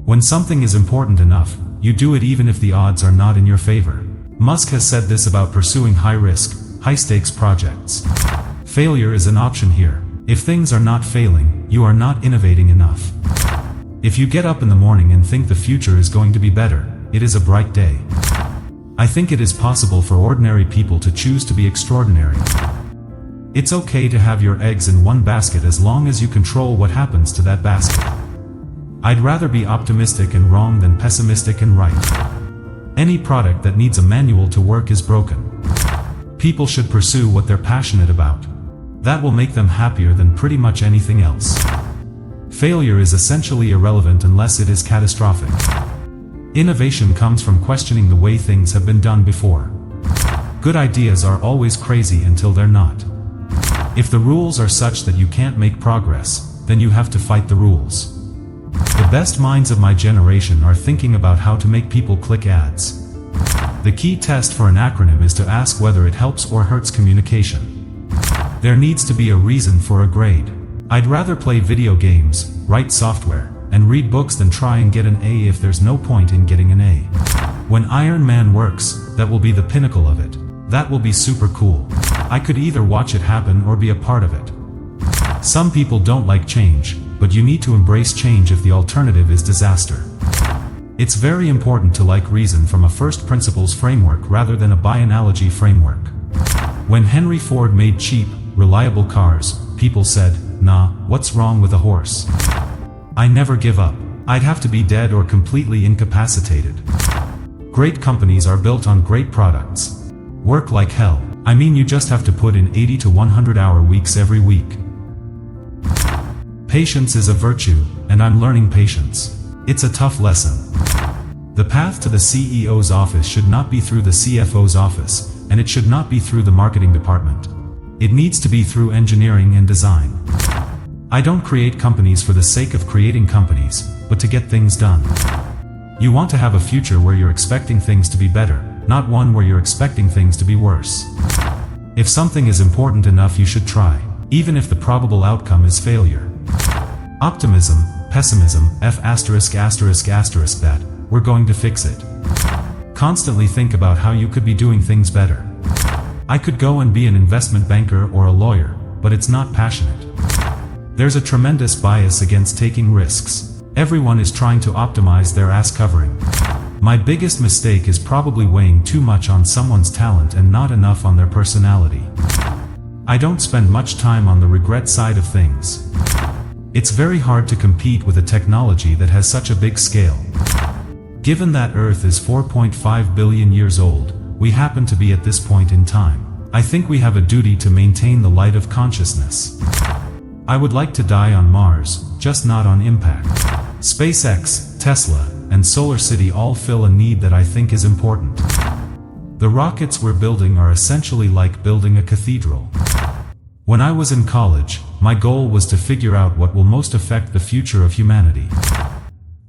When something is important enough, you do it even if the odds are not in your favor. Musk has said this about pursuing high-risk, high-stakes projects. Failure is an option here. If things are not failing, you are not innovating enough. If you get up in the morning and think the future is going to be better, it is a bright day. I think it is possible for ordinary people to choose to be extraordinary. It's okay to have your eggs in one basket as long as you control what happens to that basket. I'd rather be optimistic and wrong than pessimistic and right. Any product that needs a manual to work is broken. People should pursue what they're passionate about. That will make them happier than pretty much anything else. Failure is essentially irrelevant unless it is catastrophic. Innovation comes from questioning the way things have been done before. Good ideas are always crazy until they're not. If the rules are such that you can't make progress, then you have to fight the rules. The best minds of my generation are thinking about how to make people click ads. The key test for an acronym is to ask whether it helps or hurts communication. There needs to be a reason for a grade. I'd rather play video games, write software, and read books than try and get an A if there's no point in getting an A. When Iron Man works, that will be the pinnacle of it. That will be super cool. I could either watch it happen or be a part of it. Some people don't like change, but you need to embrace change if the alternative is disaster. It's very important to like reason from a first principles framework rather than a by analogy framework. When Henry Ford made cheap, reliable cars, people said, "Nah, what's wrong with a horse?" I never give up. I'd have to be dead or completely incapacitated. Great companies are built on great products. Work like hell. I mean, you just have to put in 80 to 100-hour weeks every week. Patience is a virtue, and I'm learning patience. It's a tough lesson. The path to the CEO's office should not be through the CFO's office, and it should not be through the marketing department. It needs to be through engineering and design. I don't create companies for the sake of creating companies, but to get things done. You want to have a future where you're expecting things to be better, not one where you're expecting things to be worse. If something is important enough, you should try, even if the probable outcome is failure. Optimism, pessimism, that, we're going to fix it. Constantly think about how you could be doing things better. I could go and be an investment banker or a lawyer, but it's not passionate. There's a tremendous bias against taking risks. Everyone is trying to optimize their ass covering. My biggest mistake is probably weighing too much on someone's talent and not enough on their personality. I don't spend much time on the regret side of things. It's very hard to compete with a technology that has such a big scale. Given that Earth is 4.5 billion years old, we happen to be at this point in time. I think we have a duty to maintain the light of consciousness. I would like to die on Mars, just not on impact. SpaceX, Tesla, and Solar City all fill a need that I think is important. The rockets we're building are essentially like building a cathedral. When I was in college, my goal was to figure out what will most affect the future of humanity.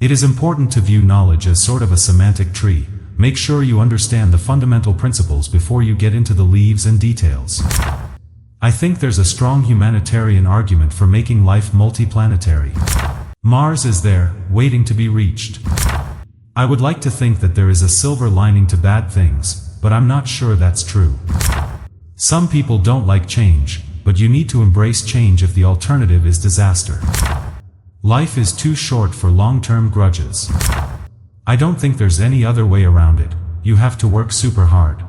It is important to view knowledge as sort of a semantic tree. Make sure you understand the fundamental principles before you get into the leaves and details. I think there's a strong humanitarian argument for making life multiplanetary. Mars is there, waiting to be reached. I would like to think that there is a silver lining to bad things, but I'm not sure that's true. Some people don't like change, but you need to embrace change if the alternative is disaster. Life is too short for long-term grudges. I don't think there's any other way around it. You have to work super hard.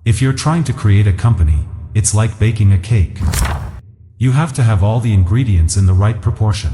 If you're trying to create a company, it's like baking a cake. You have to have all the ingredients in the right proportion.